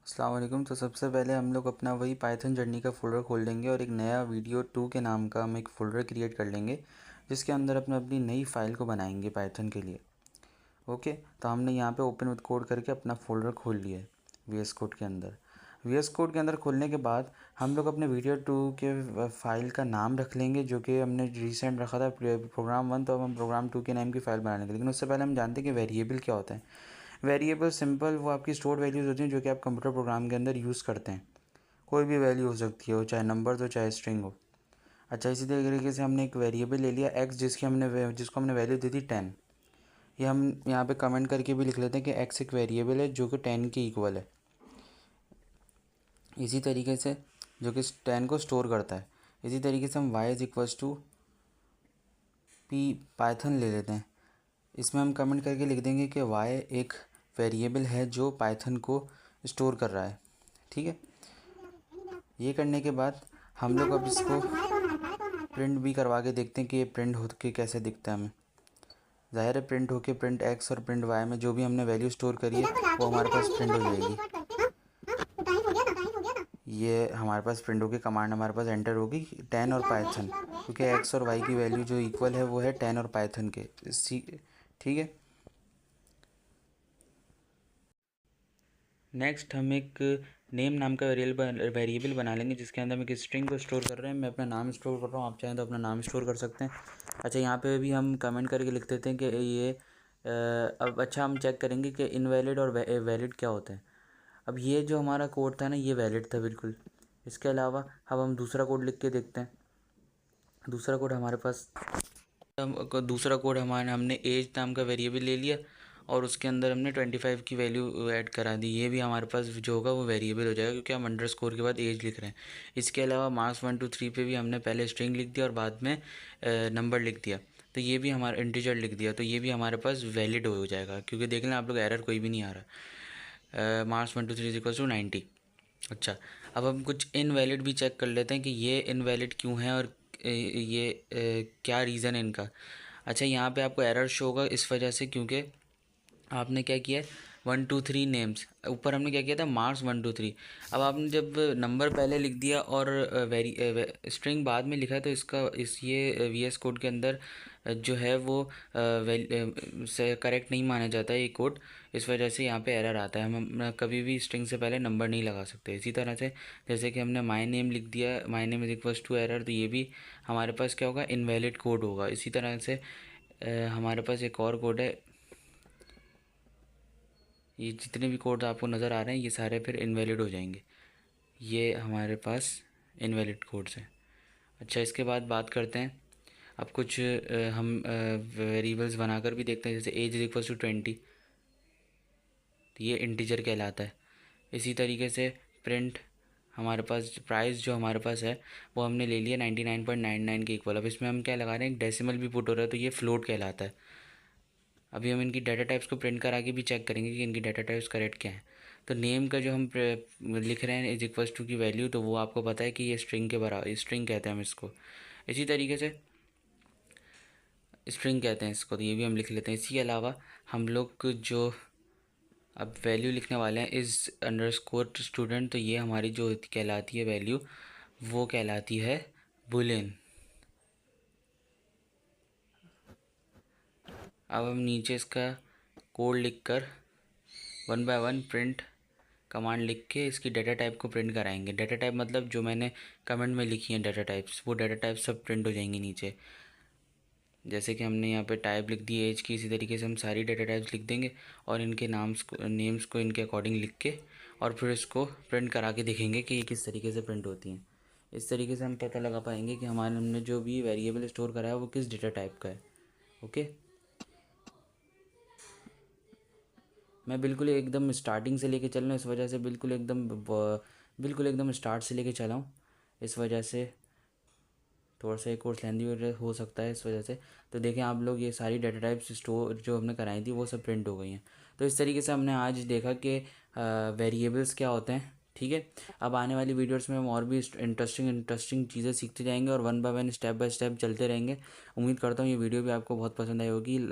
अस्सलाम वालेकुम। तो सबसे पहले हम लोग अपना वही पाइथन जर्नी का फ़ोल्डर खोल लेंगे और एक नया वीडियो 2 के नाम का हम एक फ़ोल्डर क्रिएट कर लेंगे, जिसके अंदर अपनी नई फ़ाइल को बनाएंगे पाइथन के लिए। ओके, तो हमने यहाँ पे ओपन विद कोड करके अपना फ़ोल्डर खोल लिया है वीएस कोड के अंदर। वीएस कोड के अंदर खोलने के बाद हम लोग अपने वीडियो 2 के फ़ाइल का नाम रख लेंगे, जो कि हमने रिसेंट रखा था प्रोग्राम 1। तो अब हम प्रोग्राम 2 के नाम की फ़ाइल बना लेंगे, लेकिन उससे पहले हम जानते हैं कि वेरिएबल क्या होता है। वेरिएबल सिंपल वो आपकी स्टोर्ड वैल्यूज़ होती हैं जो कि आप कंप्यूटर प्रोग्राम के अंदर यूज़ करते हैं। कोई भी वैल्यू हो सकती है, वो चाहे नंबर हो चाहे स्ट्रिंग हो। अच्छा, इसी तरीके से हमने एक वेरिएबल ले लिया एक्स, जिसको हमने वैल्यू दी थी 10। ये हम यहाँ पे कमेंट करके भी लिख लेते हैं कि एक्स एक वेरिएबल है जो कि 10 के इक्वल है। इसी तरीके से जो कि 10 को स्टोर करता है। इसी तरीके से हम y is equals to p python ले लेते हैं। इसमें हम कमेंट करके लिख देंगे कि y एक वेरिएबल है जो पाइथन को स्टोर कर रहा है। ठीक है, ये करने के बाद हम लोग अब इसको प्रिंट भी करवा के देखते हैं कि ये प्रिंट हो के कैसे दिखता है हमें। ज़ाहिर है प्रिंट होके प्रिंट एक्स और प्रिंट वाई में जो भी हमने वैल्यू स्टोर करी है वो हमारे पास प्रिंट हो जाएगी। ये हमारे पास प्रिंट होके कमांड हमारे पास एंटर होगी 10 और पाइथन, क्योंकि एक्स और वाई की वैल्यू जो इक्वल है वो है 10 और पाइथन के। ठीक है। नेक्स्ट हम एक नेम नाम का वेरिएबल बना लेंगे, जिसके अंदर हम एक स्ट्रिंग को स्टोर कर रहे हैं। मैं अपना नाम स्टोर कर रहा हूँ, आप चाहें तो अपना नाम स्टोर कर सकते हैं। अच्छा, यहाँ पे भी हम कमेंट करके लिख देते हैं कि ये अब अच्छा हम चेक करेंगे कि इनवैलिड और वैलिड क्या होता है। अब ये जो हमारा कोड था ना, ये वैलिड था बिल्कुल। इसके अलावा अब हम दूसरा कोड लिख के देखते हैं। दूसरा कोड हमारे पास दूसरा कोड हमने एज नाम का वेरिएबल ले लिया और उसके अंदर हमने 25 की वैल्यू ऐड करा दी। ये भी हमारे पास जो होगा वो वेरिएबल हो जाएगा, क्योंकि हम अंडरस्कोर के बाद एज लिख रहे हैं। इसके अलावा मार्क्स 1 2 3 पे भी हमने पहले स्ट्रिंग लिख दिया और बाद में नंबर लिख दिया, तो ये भी हमारा इंटीजर लिख दिया, तो ये भी हमारे पास वैलिड हो जाएगा। क्योंकि देख लें आप लोग, एरर कोई भी नहीं आ रहा। Marks 1 2 3 equal to 90। अच्छा, अब हम कुछ इनवैलिड भी चेक कर लेते हैं कि ये इनवैलिड क्यों है और ये क्या रीज़न है इनका। अच्छा, यहाँ पे आपको एरर शो होगा इस वजह से, क्योंकि आपने क्या किया है 1 2 3 नेम्स, ऊपर हमने क्या किया था मार्क्स 1 2 3। अब आपने जब नंबर पहले लिख दिया और स्ट्रिंग बाद में लिखा, तो ये वीएस कोड के अंदर जो है वो से करेक्ट नहीं माना जाता है ये कोड। इस वजह से यहाँ पे एरर आता है। हम कभी भी स्ट्रिंग से पहले नंबर नहीं लगा सकते। इसी तरह से जैसे कि हमने माय नेम लिख दिया, my name is equals to error, तो ये भी हमारे पास क्या होगा, इनवैलिड कोड होगा। इसी तरह से हमारे पास एक और कोड है। ये जितने भी कोड आपको नज़र आ रहे हैं ये सारे फिर इनवैलिड हो जाएंगे। ये हमारे पास इनवैलिड कोड्स हैं। अच्छा, इसके बाद बात करते हैं अब कुछ हम वेरिएबल्स बनाकर भी देखते हैं। जैसे एज इज इक्वल्स टू 20, तो ये इंटीजर कहलाता है। इसी तरीके से प्रिंट हमारे पास प्राइस जो हमारे पास है वो हमने ले लिया 99.99 के इक्वल। अब इसमें हम क्या लगा रहे हैं, एक डेसिमल भी पुट हो रहा है, तो ये फ्लोट कहलाता है। अभी हम इनकी डाटा टाइप्स को प्रिंट करा के भी चेक करेंगे कि इनकी डाटा टाइप्स करेक्ट क्या है। तो नेम का जो हम लिख रहे हैं इज इक्वल्स टू की वैल्यू, तो वो आपको पता है कि ये स्ट्रिंग के बराबर, स्ट्रिंग कहते हैं हम इसको। इसी तरीके से स्ट्रिंग कहते हैं इसको, तो ये भी हम लिख लेते हैं। इसके अलावा हम लोग जो अब वैल्यू लिखने वाले हैं इज़ अंडरस्कोर स्टूडेंट, तो ये हमारी जो कहलाती है वैल्यू वो कहलाती है बुलियन। अब हम नीचे इसका कोड लिखकर 1 बाय 1 प्रिंट कमांड लिख के इसकी डाटा टाइप को प्रिंट कराएंगे। डाटा टाइप मतलब जो मैंने कमेंट में लिखी हैं डाटा टाइप्स, वो डाटा टाइप सब प्रिंट हो जाएंगी नीचे। जैसे कि हमने यहाँ पे टाइप लिख दी एज की, इसी तरीके से हम सारी डाटा टाइप्स लिख देंगे और इनके नेम्स को इनके अकॉर्डिंग लिख के और फिर इसको प्रिंट करा के देखेंगे कि ये किस तरीके से प्रिंट होती हैं। इस तरीके से हम पता लगा पाएंगे कि हमने जो भी वेरिएबल स्टोर करा है वो किस डाटा टाइप का है। ओके, मैं बिल्कुल एकदम स्टार्टिंग से लेके चल रहा हूँ, इस वजह से बिल्कुल एकदम स्टार्ट से लेके चला हूँ। इस वजह से थोड़ा सा एक कोर्स लेंदी हो सकता है इस वजह से। तो देखें आप लोग, ये सारी डाटा टाइप्स स्टोर जो हमने कराई थी वो सब प्रिंट हो गई हैं। तो इस तरीके से हमने आज देखा कि वेरिएबल्स क्या होते हैं। ठीक है, अब आने वाली वीडियोस में हम और भी इंटरेस्टिंग चीज़ें सीखते जाएंगे और 1 बाय 1 स्टेप बाय स्टेप चलते रहेंगे। उम्मीद करता हूँ ये वीडियो भी आपको बहुत पसंद आई होगी। लाइक